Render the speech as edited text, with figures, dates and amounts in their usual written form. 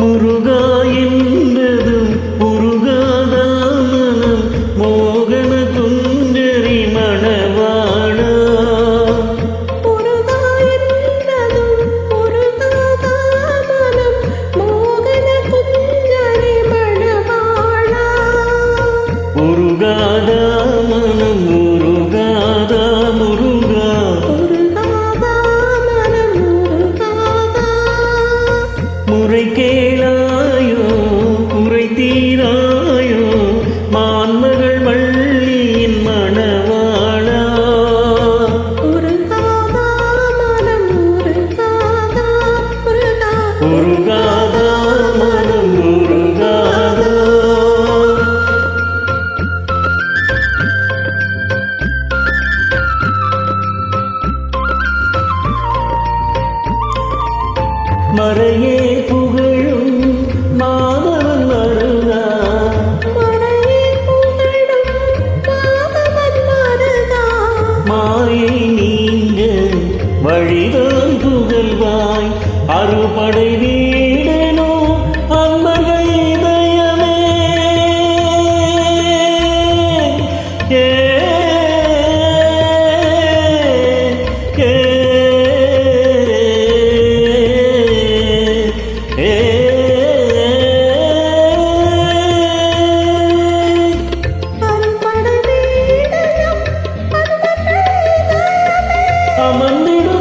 முருகா என்பதும் முருகாத மனம் மோகன குஞ்சரி மணவாளா முருகா என்பதும் முருகாத மனம் மோகன குஞ்சரி மணவாளா முருகாத மனம் முருகாத முருகா முறை கேளாயோ குறை தீராயோ மான்மகள் வள்ளியின் மணவாளா முருகாதா மனம் முருகாதா மறையே புகழும் மாதவன் மருகா மாயை நீங்க வழிதான் புகழ்வாய் அறுபடை வீடனோ அன்பர்கள் இதயமே ஏ அமர்ந்திடும்